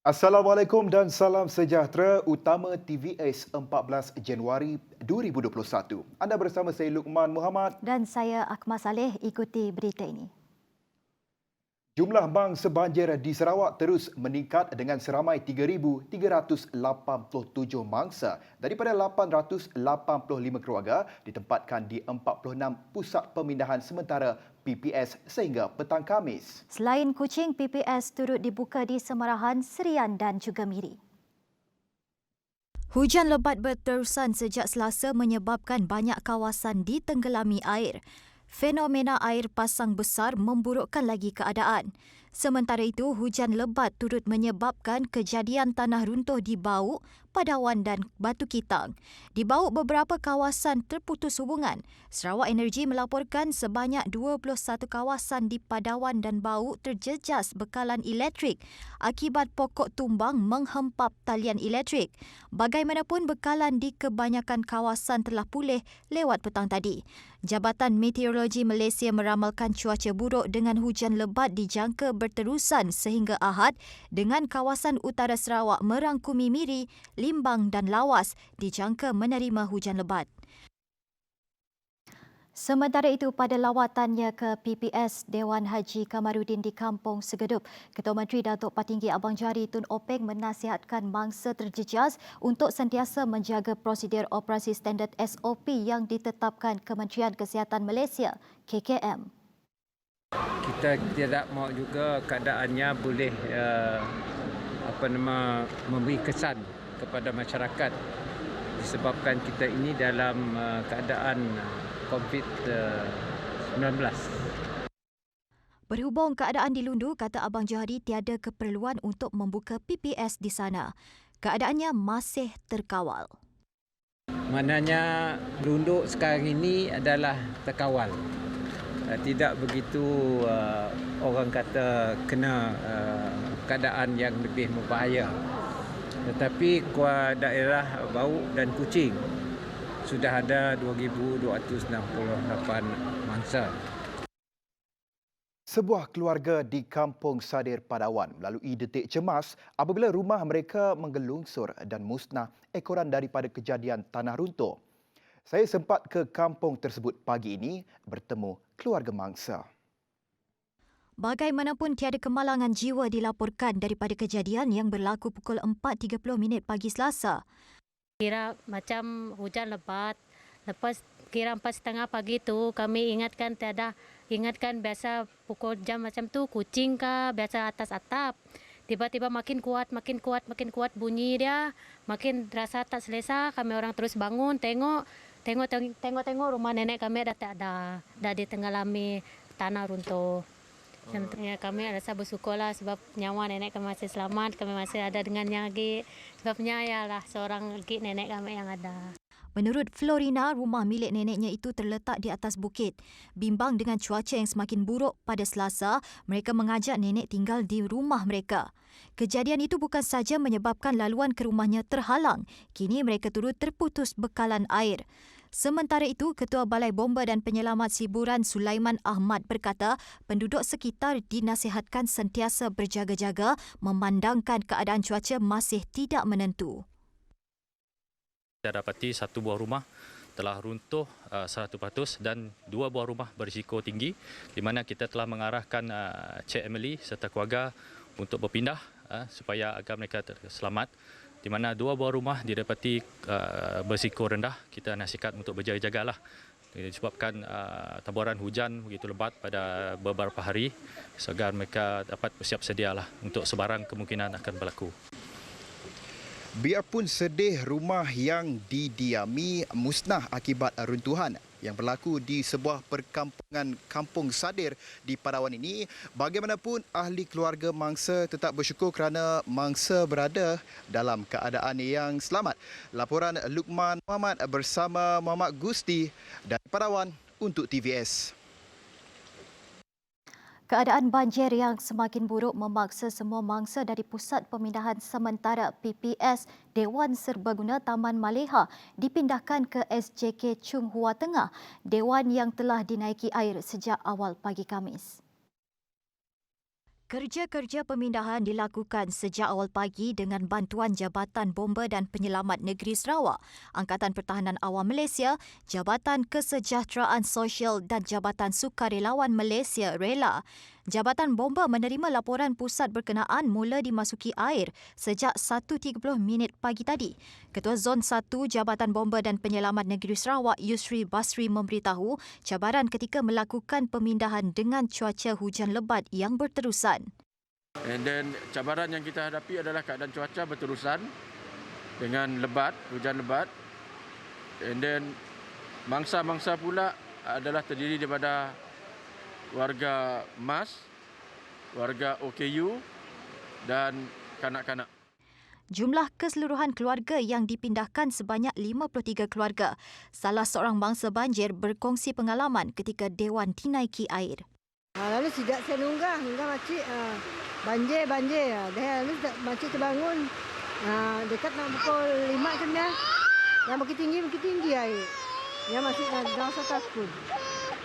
Assalamualaikum dan salam sejahtera utama TVS 14 Januari 2021. Anda bersama saya Luqman Muhammad. Dan saya Akmal Saleh, ikuti berita ini. Jumlah mangsa banjir di Sarawak terus meningkat dengan seramai 3,387 mangsa daripada 885 keluarga ditempatkan di 46 pusat pemindahan sementara PPS sehingga petang Khamis. Selain Kuching, PPS turut dibuka di Semarahan, Serian dan juga Miri. Hujan lebat berterusan sejak Selasa menyebabkan banyak kawasan ditenggelami air. Fenomena air pasang besar memburukkan lagi keadaan. Sementara itu, hujan lebat turut menyebabkan kejadian tanah runtuh di Bauk, Padawan dan Batu Kitang. Di Bauk, beberapa kawasan terputus hubungan. Sarawak Energy melaporkan sebanyak 21 kawasan di Padawan dan Bauk terjejas bekalan elektrik akibat pokok tumbang menghempap talian elektrik. Bagaimanapun, bekalan di kebanyakan kawasan telah pulih lewat petang tadi. Jabatan Meteorologi Malaysia meramalkan cuaca buruk dengan hujan lebat dijangka berterusan sehingga Ahad dengan kawasan utara Sarawak merangkumi Miri, Limbang dan Lawas dijangka menerima hujan lebat. Sementara itu, pada lawatannya ke PPS Dewan Haji Kamarudin di Kampung Segedup, Ketua Menteri Datuk Patinggi Abang Johari Tun Openg menasihatkan mangsa terjejas untuk sentiasa menjaga prosedur operasi standard SOP yang ditetapkan Kementerian Kesihatan Malaysia, KKM. Kita tidak mahu juga keadaannya boleh memberi kesan kepada masyarakat disebabkan kita ini dalam keadaan COVID-19. Berhubung keadaan dilundu, kata Abang Johari tiada keperluan untuk membuka PPS di sana. Keadaannya masih terkawal. Maknanya lunduk sekarang ini adalah terkawal. Tidak begitu orang kata kena keadaan yang lebih berbahaya. Tetapi kuat daerah Bauk dan Kuching sudah ada 2,268 mangsa. Sebuah keluarga di Kampung Sadir Padawan melalui detik cemas apabila rumah mereka menggelungsur dan musnah ekoran daripada kejadian tanah runtuh. Saya sempat ke kampung tersebut pagi ini bertemu keluarga mangsa. Bagaimanapun, tiada kemalangan jiwa dilaporkan daripada kejadian yang berlaku pukul 4.30 pagi Selasa. Kira macam hujan lebat, lepas kira 4.30 pagi tu kami ingatkan biasa pukul jam macam tu kucing ke biasa atas atap. Tiba-tiba makin kuat bunyi dia, makin rasa tak selesa. Kami orang terus bangun, tengok rumah nenek kami dah tak ada, dah ditenggelami tanah runtuh. Kami rasa bersyukurlah sebab nyawa nenek kami masih selamat, kami masih ada dengannya lagi. Sebabnya ialah seorang lagi nenek kami yang ada. Menurut Florina, rumah milik neneknya itu terletak di atas bukit. Bimbang dengan cuaca yang semakin buruk pada Selasa, mereka mengajak nenek tinggal di rumah mereka. Kejadian itu bukan saja menyebabkan laluan ke rumahnya terhalang, kini mereka turut terputus bekalan air. Sementara itu, Ketua Balai Bomba dan Penyelamat Siburan Sulaiman Ahmad berkata, penduduk sekitar dinasihatkan sentiasa berjaga-jaga memandangkan keadaan cuaca masih tidak menentu. Kita dapati satu buah rumah telah runtuh 100% dan dua buah rumah berisiko tinggi di mana kita telah mengarahkan Cik Emily serta keluarga untuk berpindah supaya agar mereka selamat. Di mana dua buah rumah didapati berisiko rendah, kita nasihat untuk berjaga-jagalah disebabkan taburan hujan begitu lebat pada beberapa hari agar mereka dapat bersiap sedialah untuk sebarang kemungkinan akan berlaku. Biarpun sedih rumah yang didiami musnah akibat runtuhan yang berlaku di sebuah perkampungan Kampung Sadir di Padawan ini, bagaimanapun ahli keluarga mangsa tetap bersyukur kerana mangsa berada dalam keadaan yang selamat. Laporan Luqman Muhammad bersama Muhammad Gusti dari Padawan untuk TVS. Keadaan banjir yang semakin buruk memaksa semua mangsa dari Pusat Pemindahan Sementara PPS Dewan Serbaguna Taman Maleha dipindahkan ke SJK Chung Hua Tengah, dewan yang telah dinaiki air sejak awal pagi Khamis. Kerja-kerja pemindahan dilakukan sejak awal pagi dengan bantuan Jabatan Bomba dan Penyelamat Negeri Sarawak, Angkatan Pertahanan Awam Malaysia, Jabatan Kesejahteraan Sosial dan Jabatan Sukarelawan Malaysia Rela. Jabatan Bomba menerima laporan pusat berkenaan mula dimasuki air sejak 1.30 minit pagi tadi. Ketua Zon 1 Jabatan Bomba dan Penyelamat Negeri Sarawak Yusri Basri memberitahu cabaran ketika melakukan pemindahan dengan cuaca hujan lebat yang berterusan. And then cabaran yang kita hadapi adalah keadaan cuaca berterusan dengan lebat, hujan lebat. And then mangsa-mangsa pula adalah terdiri daripada warga MAS, warga OKU dan kanak-kanak. Jumlah keseluruhan keluarga yang dipindahkan sebanyak 53 keluarga. Salah seorang bangsa banjir berkongsi pengalaman ketika Dewan dinaiki air. Lalu sejak saya nunggah makcik banjir. Lalu makcik terbangun dekat nak pukul 5 macam ni. Yang makin tinggi air. Yang masih dalam atas pun.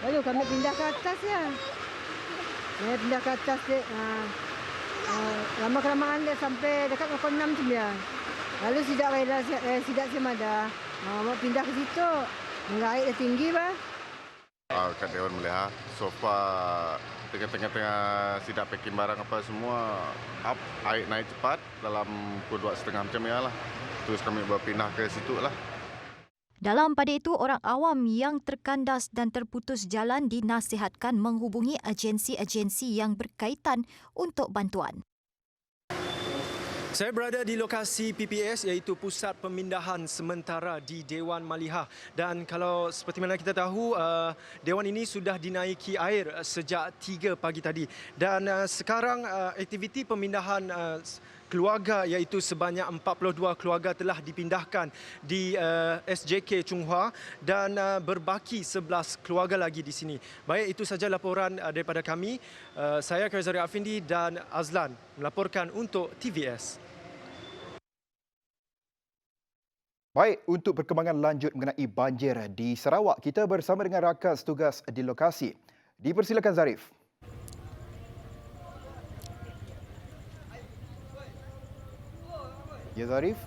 Lalu kami pindah ke atas ya. Saya pindah ke atas dek. Lama-kelamaan dia sampai dekat pukul 6 macam ni. Lalu sidak saya mada. Mau pindah ke situ. Enggak air dah tinggi bah. Kat Dewan Meliha, so far tengah-tengah sidak packing barang apa semua up, air naik cepat dalam pukul 2.30 macam ni lah. Terus kami berpindah ke situ lah. Dalam pada itu, orang awam yang terkandas dan terputus jalan dinasihatkan menghubungi agensi-agensi yang berkaitan untuk bantuan. Saya berada di lokasi PPS iaitu Pusat Pemindahan Sementara di Dewan Maliha, dan kalau seperti mana kita tahu Dewan ini sudah dinaiki air sejak 3 pagi tadi, dan sekarang aktiviti pemindahan keluarga iaitu sebanyak 42 keluarga telah dipindahkan di SJK Chunghua dan berbaki 11 keluarga lagi di sini. Baik, itu saja laporan daripada kami. Saya Kaizari Afindi dan Azlan melaporkan untuk TVS. Baik, untuk perkembangan lanjut mengenai banjir di Sarawak, kita bersama dengan rakan tugas di lokasi. Dipersilakan Zarif. Ya Zarif.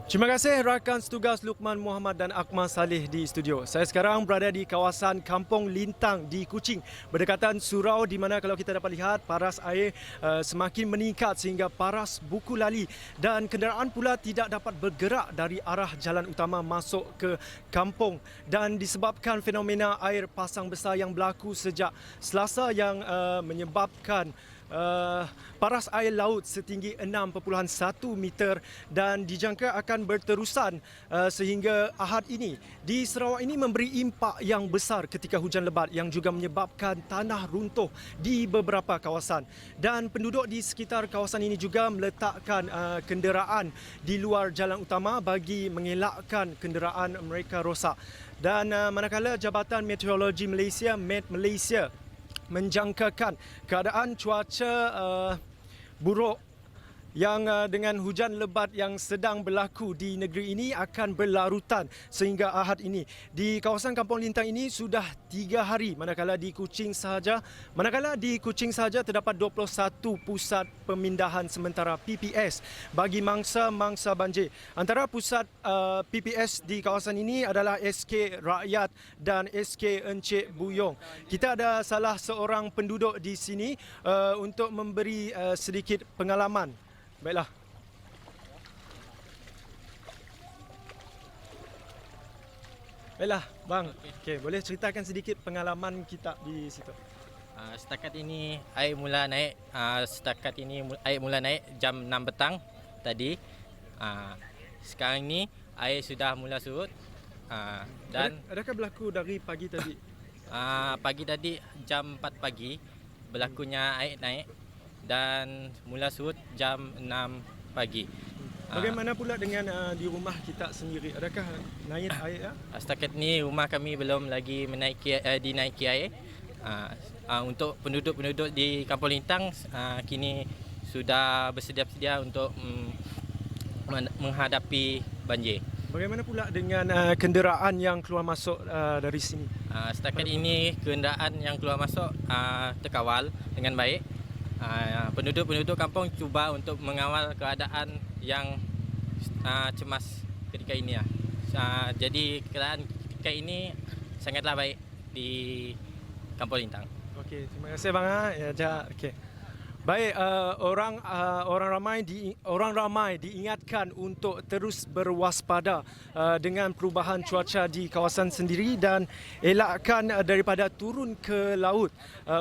Terima kasih rakan setugas Luqman Muhammad dan Akmal Saleh di studio. Saya sekarang berada di kawasan Kampung Lintang di Kuching, berdekatan surau, di mana kalau kita dapat lihat paras air semakin meningkat sehingga paras buku lali, dan kenderaan pula tidak dapat bergerak dari arah jalan utama masuk ke kampung, dan disebabkan fenomena air pasang besar yang berlaku sejak Selasa yang menyebabkan paras air laut setinggi 6.1 meter dan dijangka akan berterusan sehingga Ahad ini. Di Sarawak ini memberi impak yang besar ketika hujan lebat yang juga menyebabkan tanah runtuh di beberapa kawasan, dan penduduk di sekitar kawasan ini juga meletakkan kenderaan di luar jalan utama bagi mengelakkan kenderaan mereka rosak. Dan manakala Jabatan Meteorologi Malaysia Met Malaysia menjangkakan keadaan cuaca buruk yang dengan hujan lebat yang sedang berlaku di negeri ini akan berlarutan sehingga Ahad ini. Di kawasan Kampung Lintang ini sudah 3 hari, manakala di Kuching sahaja terdapat 21 pusat pemindahan sementara PPS bagi mangsa-mangsa banjir. Antara pusat PPS di kawasan ini adalah SK Rakyat dan SK Encik Buyong. Kita ada salah seorang penduduk di sini untuk memberi sedikit pengalaman. Baiklah. Baiklah, bang. Okey, boleh ceritakan sedikit pengalaman kita di situ? Setakat ini air mula naik. Air mula naik jam 6 petang tadi. Sekarang ni air sudah mula surut. Dan adakah berlaku dari pagi tadi? Pagi tadi jam 4 pagi berlakunya air naik dan mula surut jam 6 pagi. Bagaimana pula dengan di rumah kita sendiri? Adakah naik air? Setakat ni rumah kami belum lagi dinaiki air. Untuk penduduk-penduduk di Kampung Lintang kini sudah bersedia-sedia untuk menghadapi banjir. Bagaimana pula dengan kenderaan yang keluar masuk dari sini? Setakat ini kenderaan yang keluar masuk terkawal dengan baik. Penduduk-penduduk kampung cuba untuk mengawal keadaan yang cemas ketika ini. Jadi keadaan ketika ini sangatlah baik di Kampung Lintang. Okey, terima kasih bang. Okey. Baik, orang ramai diingatkan untuk terus berwaspada dengan perubahan cuaca di kawasan sendiri dan elakkan daripada turun ke laut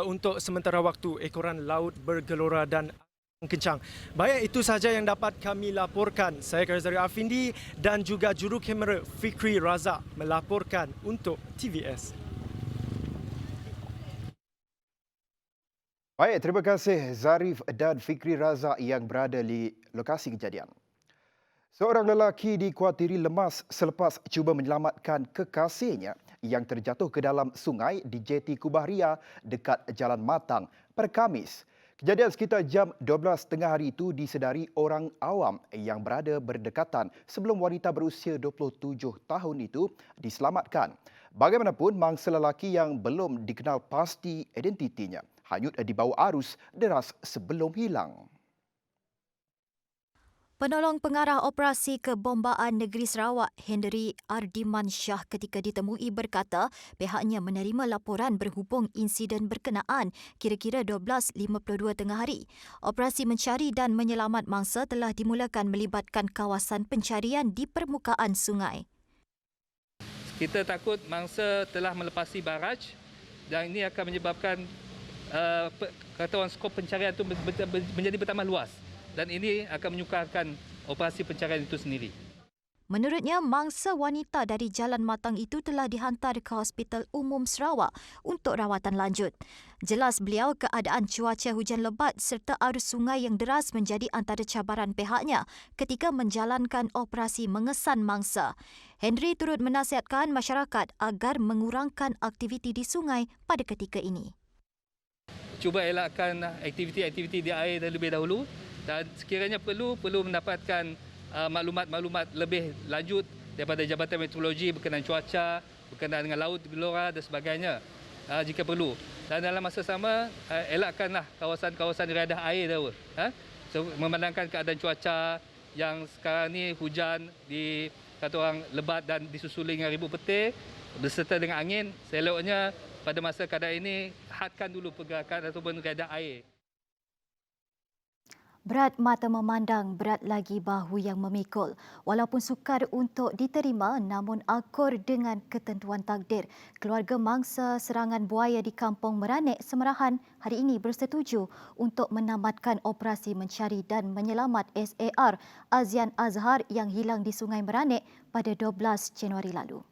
untuk sementara waktu. Ekoran laut bergelora dan kencang. Baik, itu sahaja yang dapat kami laporkan. Saya Karizari Afindi dan juga juru kamera Fikri Razak melaporkan untuk TVS. Baik, terima kasih Zarif dan Fikri Razak yang berada di lokasi kejadian. Seorang lelaki dikuatiri lemas selepas cuba menyelamatkan kekasihnya yang terjatuh ke dalam sungai di Jeti Kubah Ria dekat Jalan Matang pada Khamis. Kejadian sekitar jam 12 tengah hari itu disedari orang awam yang berada berdekatan sebelum wanita berusia 27 tahun itu diselamatkan. Bagaimanapun, mangsa lelaki yang belum dikenal pasti identitinya hanyut di bawah arus deras sebelum hilang. Penolong pengarah operasi kebombaan negeri Sarawak, Henry Ardiman Shah ketika ditemui berkata pihaknya menerima laporan berhubung insiden berkenaan kira-kira 12.52 tengah hari. Operasi mencari dan menyelamat mangsa telah dimulakan melibatkan kawasan pencarian di permukaan sungai. Kita takut mangsa telah melepasi baraj dan ini akan menyebabkan skop pencarian itu menjadi bertambah luas dan ini akan menyukarkan operasi pencarian itu sendiri. Menurutnya, mangsa wanita dari Jalan Matang itu telah dihantar ke Hospital Umum Sarawak untuk rawatan lanjut. Jelas beliau keadaan cuaca hujan lebat serta arus sungai yang deras menjadi antara cabaran pihaknya ketika menjalankan operasi mengesan mangsa. Henry turut menasihatkan masyarakat agar mengurangkan aktiviti di sungai pada ketika ini. Cuba elakkan aktiviti-aktiviti di air terlebih dahulu dan sekiranya perlu mendapatkan maklumat-maklumat lebih lanjut daripada Jabatan Meteorologi berkenaan cuaca, berkenaan dengan laut, gelora dan sebagainya jika perlu. Dan dalam masa sama, elakkanlah kawasan-kawasan redah air tahu. Memandangkan keadaan cuaca yang sekarang ni hujan di kata orang lebat dan disusuli dengan ribut petir berserta dengan angin, seloknya pada masa keadaan ini, hadkan dulu pergerakan ataupun redah air. Berat mata memandang, berat lagi bahu yang memikul. Walaupun sukar untuk diterima, namun akur dengan ketentuan takdir. Keluarga mangsa serangan buaya di Kampung Meranik, Semerahan hari ini bersetuju untuk menamatkan operasi mencari dan menyelamat SAR Azian Azhar yang hilang di Sungai Meranik pada 12 Januari lalu.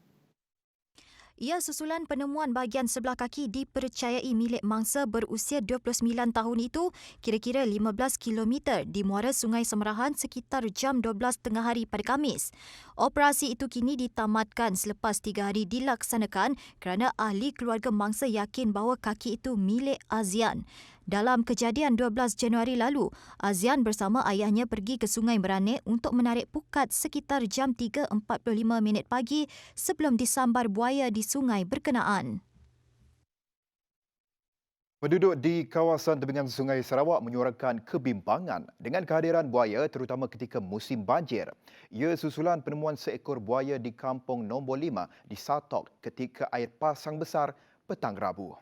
Ia susulan penemuan bahagian sebelah kaki dipercayai milik mangsa berusia 29 tahun itu kira-kira 15 km di muara Sungai Semerahan sekitar jam 12 tengah hari pada Khamis. Operasi itu kini ditamatkan selepas 3 hari dilaksanakan kerana ahli keluarga mangsa yakin bahawa kaki itu milik Azian. Dalam kejadian 12 Januari lalu, Azian bersama ayahnya pergi ke Sungai Meranik untuk menarik pukat sekitar jam 3.45 pagi sebelum disambar buaya di sungai berkenaan. Penduduk di kawasan tepian Sungai Sarawak menyuarakan kebimbangan dengan kehadiran buaya terutama ketika musim banjir. Ia susulan penemuan seekor buaya di kampung nombor 5 di Satok ketika air pasang besar petang Rabu.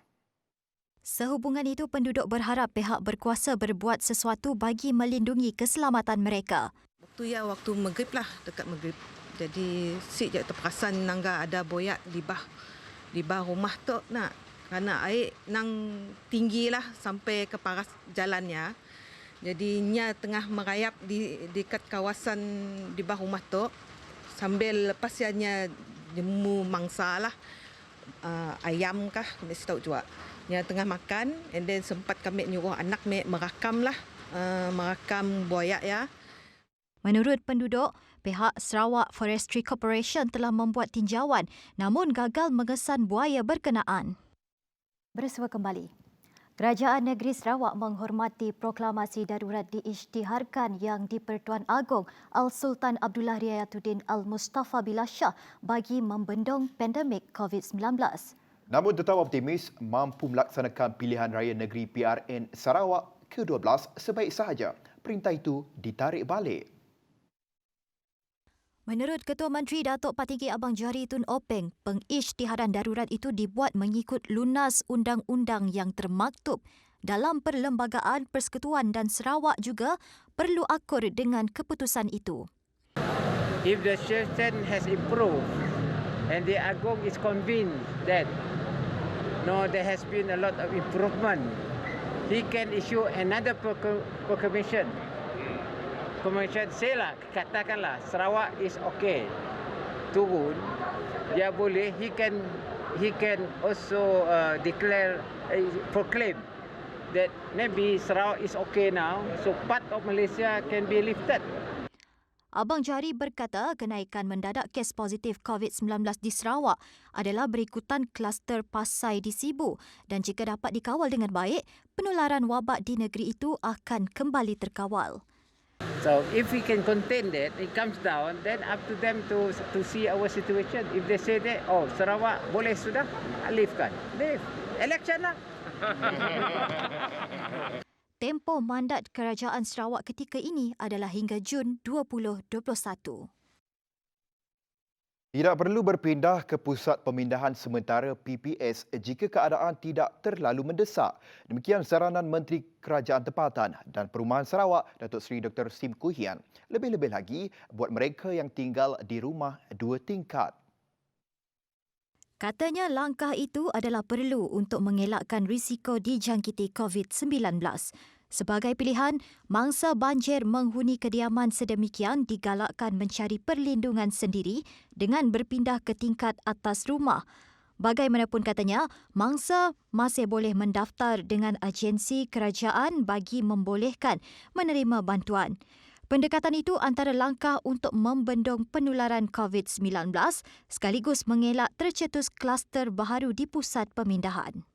Sehubungan itu, penduduk berharap pihak berkuasa berbuat sesuatu bagi melindungi keselamatan mereka. Waktu maghrib lah, dekat maghrib. Jadi si je terperasan nangga ada boyak di bah rumah tu nak. Kerana air nang tinggi lah sampai ke paras jalannya. Jadi nya tengah merayap di dekat kawasan di bah rumah tu sambil lepas nya jemu mangsa lah. Ayam kah, mesti tahu juga. Yang tengah makan, and then sempat kami nyuruh anak merakam buaya ya. Menurut penduduk, pihak Sarawak Forestry Corporation telah membuat tinjauan namun gagal mengesan buaya berkenaan. Bersua kembali. Kerajaan Negeri Sarawak menghormati proklamasi darurat diisytiharkan yang di-Pertuan Agong Al-Sultan Abdullah Riayatuddin Al-Mustafa Billah Shah bagi membendung pandemik COVID-19. Namun tetap optimis mampu melaksanakan pilihan raya negeri PRN Sarawak ke-12 sebaik sahaja. Perintah itu ditarik balik. Menurut Ketua Menteri Datuk Patinggi Abang Johari Tun Openg, pengisytiharan darurat itu dibuat mengikut lunas undang-undang yang termaktub dalam Perlembagaan Persekutuan dan Sarawak juga perlu akur dengan keputusan itu. If the situation has improved and the Agong is convinced that there has been a lot of improvement, he can issue another proclamation. Say lah, katakanlah Sarawak is okay, turun, dia boleh, he can also proclaim that maybe Sarawak is okay now, so part of Malaysia can be lifted. Abang Johari berkata kenaikan mendadak kes positif COVID-19 di Sarawak adalah berikutan kluster Pasai di Sibu dan jika dapat dikawal dengan baik, penularan wabak di negeri itu akan kembali terkawal. So if we can contain that, it comes down, then up to them to see our situation. If they say that, Sarawak boleh sudah, liftkan. Lift. Election lah. Tempoh mandat Kerajaan Sarawak ketika ini adalah hingga Jun 2021. Tidak perlu berpindah ke pusat pemindahan sementara PPS jika keadaan tidak terlalu mendesak. Demikian saranan Menteri Kerajaan Tempatan dan Perumahan Sarawak, Datuk Seri Dr. Sim Koo Hian. Lebih-lebih lagi buat mereka yang tinggal di rumah 2 tingkat. Katanya langkah itu adalah perlu untuk mengelakkan risiko dijangkiti COVID-19. Sebagai pilihan, mangsa banjir menghuni kediaman sedemikian digalakkan mencari perlindungan sendiri dengan berpindah ke tingkat atas rumah. Bagaimanapun katanya, mangsa masih boleh mendaftar dengan agensi kerajaan bagi membolehkan menerima bantuan. Pendekatan itu antara langkah untuk membendung penularan COVID-19 sekaligus mengelak tercetus kluster baharu di pusat pemindahan.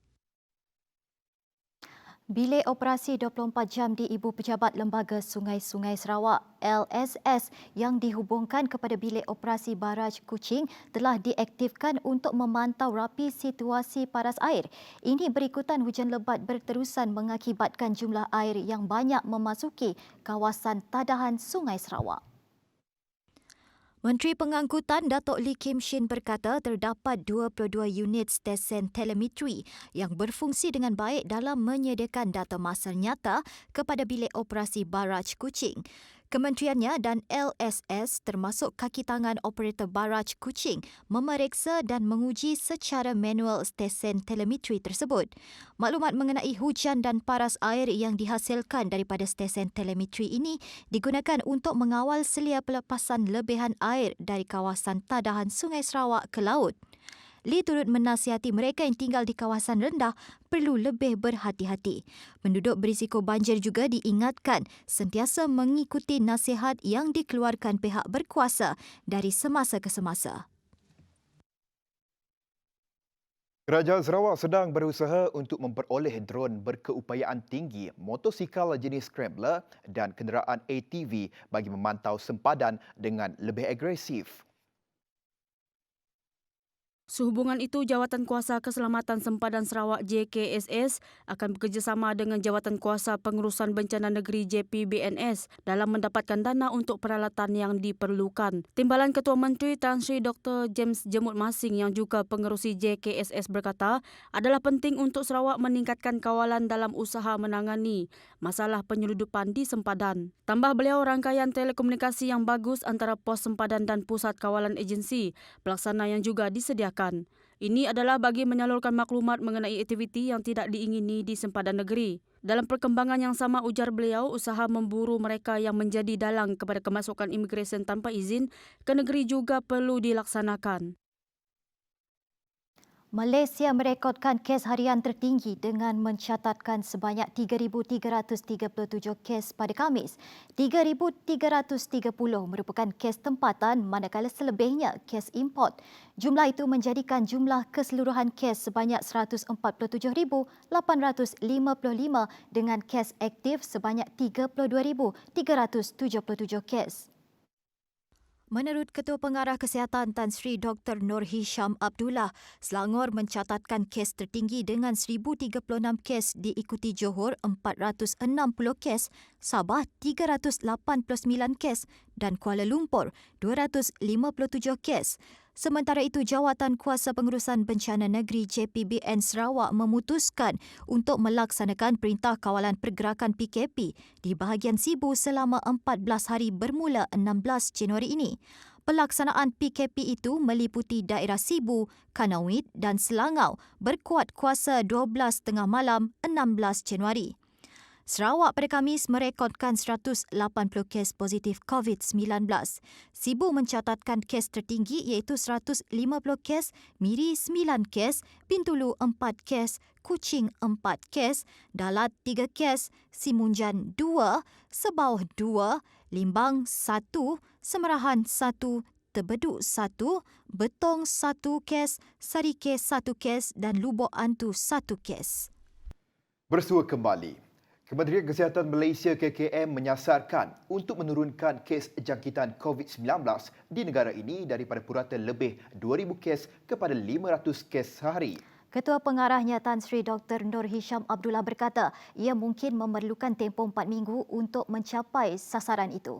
Bilik Operasi 24 Jam di Ibu Pejabat Lembaga Sungai-Sungai Sarawak LSS yang dihubungkan kepada Bilik Operasi Baraj Kuching telah diaktifkan untuk memantau rapi situasi paras air. Ini berikutan hujan lebat berterusan mengakibatkan jumlah air yang banyak memasuki kawasan tadahan Sungai Sarawak. Menteri Pengangkutan Datuk Lee Kim Shin berkata terdapat 22 unit stesen telemetri yang berfungsi dengan baik dalam menyediakan data masa nyata kepada bilik operasi Baraj Kuching. Kementeriannya dan LSS termasuk kaki tangan operator Baraj Kuching memeriksa dan menguji secara manual stesen telemetri tersebut. Maklumat mengenai hujan dan paras air yang dihasilkan daripada stesen telemetri ini digunakan untuk mengawal selia pelepasan lebihan air dari kawasan tadahan Sungai Sarawak ke laut. Lee turut menasihati mereka yang tinggal di kawasan rendah perlu lebih berhati-hati. Penduduk berisiko banjir juga diingatkan sentiasa mengikuti nasihat yang dikeluarkan pihak berkuasa dari semasa ke semasa. Kerajaan Sarawak sedang berusaha untuk memperoleh dron berkeupayaan tinggi, motosikal jenis scrambler dan kenderaan ATV bagi memantau sempadan dengan lebih agresif. Sehubungan itu, Jawatan Kuasa Keselamatan Sempadan Sarawak JKSS akan bekerjasama dengan Jawatan Kuasa Pengurusan Bencana Negeri JPBNS dalam mendapatkan dana untuk peralatan yang diperlukan. Timbalan Ketua Menteri Tan Sri Dr. James Jemut Masing yang juga pengerusi JKSS berkata adalah penting untuk Sarawak meningkatkan kawalan dalam usaha menangani masalah penyeludupan di sempadan. Tambah beliau, rangkaian telekomunikasi yang bagus antara pos sempadan dan pusat kawalan agensi pelaksana yang juga disediakan. Ini adalah bagi menyalurkan maklumat mengenai aktiviti yang tidak diingini di sempadan negeri. Dalam perkembangan yang sama, ujar beliau, usaha memburu mereka yang menjadi dalang kepada kemasukan imigresen tanpa izin ke negeri juga perlu dilaksanakan. Malaysia merekodkan kes harian tertinggi dengan mencatatkan sebanyak 3,337 kes pada Khamis. 3,330 merupakan kes tempatan manakala selebihnya kes import. Jumlah itu menjadikan jumlah keseluruhan kes sebanyak 147,855 dengan kes aktif sebanyak 32,377 kes. Menurut Ketua Pengarah Kesihatan Tan Sri Dr. Nur Hisham Abdullah, Selangor mencatatkan kes tertinggi dengan 1,036 kes diikuti Johor 460 kes, Sabah 389 kes dan Kuala Lumpur 257 kes. Sementara itu, Jawatan Kuasa Pengurusan Bencana Negeri JPBN Sarawak memutuskan untuk melaksanakan Perintah Kawalan Pergerakan PKP di bahagian Sibu selama 14 hari bermula 16 Januari ini. Pelaksanaan PKP itu meliputi daerah Sibu, Kanawit dan Selangau berkuat kuasa 12 tengah malam 16 Januari. Sarawak pada Khamis merekodkan 180 kes positif COVID-19. Sibu mencatatkan kes tertinggi iaitu 150 kes, Miri 9 kes, Bintulu 4 kes, Kuching 4 kes, Dalat 3 kes, Simunjan 2, Sebauh 2, Limbang 1, Semerahan 1, Tebedu 1, Betong 1 kes, Sarike 1 kes dan Lubuk Antu 1 kes. Bersua kembali. Kementerian Kesihatan Malaysia KKM menyasarkan untuk menurunkan kes jangkitan COVID-19 di negara ini daripada purata lebih 2,000 kes kepada 500 kes sehari. Ketua Pengarahnya Tan Sri Dr. Nur Hisham Abdullah berkata ia mungkin memerlukan tempoh 4 minggu untuk mencapai sasaran itu.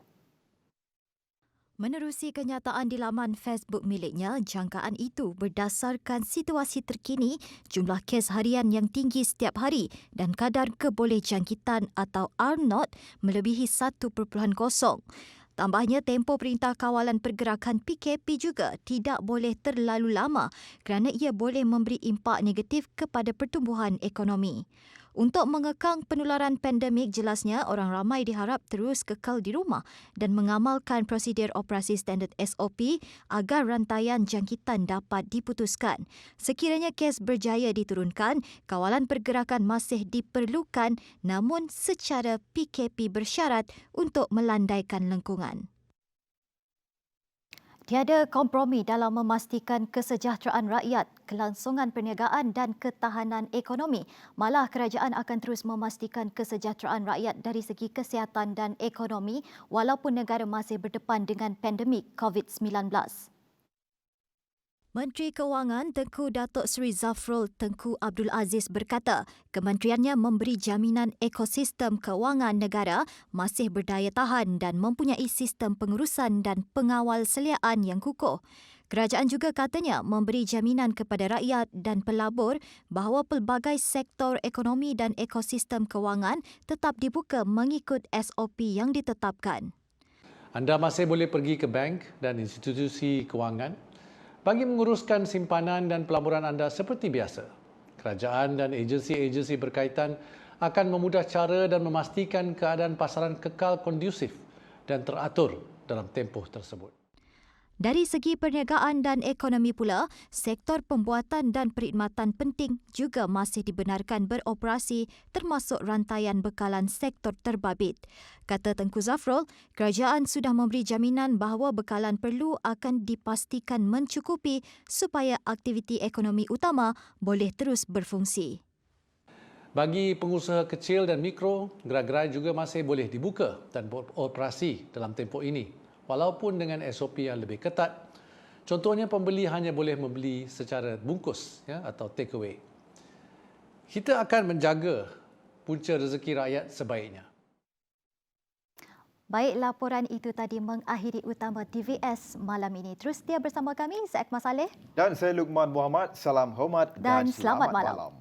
Menerusi kenyataan di laman Facebook miliknya, jangkaan itu berdasarkan situasi terkini, jumlah kes harian yang tinggi setiap hari dan kadar kebolehjangkitan atau R0 melebihi 1.0. Tambahnya, tempoh Perintah Kawalan Pergerakan PKP juga tidak boleh terlalu lama kerana ia boleh memberi impak negatif kepada pertumbuhan ekonomi. Untuk mengekang penularan pandemik, jelasnya orang ramai diharap terus kekal di rumah dan mengamalkan prosedur operasi standard SOP agar rantaian jangkitan dapat diputuskan. Sekiranya kes berjaya diturunkan, kawalan pergerakan masih diperlukan namun secara PKP bersyarat untuk melandaikan lengkungan. Tiada kompromi dalam memastikan kesejahteraan rakyat, kelangsungan perniagaan dan ketahanan ekonomi. Malah kerajaan akan terus memastikan kesejahteraan rakyat dari segi kesihatan dan ekonomi walaupun negara masih berdepan dengan pandemik COVID-19. Menteri Kewangan Tengku Datuk Seri Zafrul Tengku Abdul Aziz berkata, kementeriannya memberi jaminan ekosistem kewangan negara masih berdaya tahan dan mempunyai sistem pengurusan dan pengawal seliaan yang kukuh. Kerajaan juga katanya memberi jaminan kepada rakyat dan pelabur bahawa pelbagai sektor ekonomi dan ekosistem kewangan tetap dibuka mengikut SOP yang ditetapkan. Anda masih boleh pergi ke bank dan institusi kewangan bagi menguruskan simpanan dan pelaburan anda seperti biasa. Kerajaan dan agensi-agensi berkaitan akan memudah cara dan memastikan keadaan pasaran kekal kondusif dan teratur dalam tempoh tersebut. Dari segi perniagaan dan ekonomi pula, sektor pembuatan dan perkhidmatan penting juga masih dibenarkan beroperasi termasuk rantaian bekalan sektor terbabit. Kata Tengku Zafrul, kerajaan sudah memberi jaminan bahawa bekalan perlu akan dipastikan mencukupi supaya aktiviti ekonomi utama boleh terus berfungsi. Bagi pengusaha kecil dan mikro, gerai-gerai juga masih boleh dibuka dan beroperasi dalam tempoh ini. Walaupun dengan SOP yang lebih ketat, contohnya pembeli hanya boleh membeli secara bungkus atau take away. Kita akan menjaga punca rezeki rakyat sebaiknya. Baik, laporan itu tadi mengakhiri utama TVS malam ini. Terus setia bersama kami, saya Akmal Saleh. Dan saya Luqman Muhammad. Salam hormat dan selamat malam.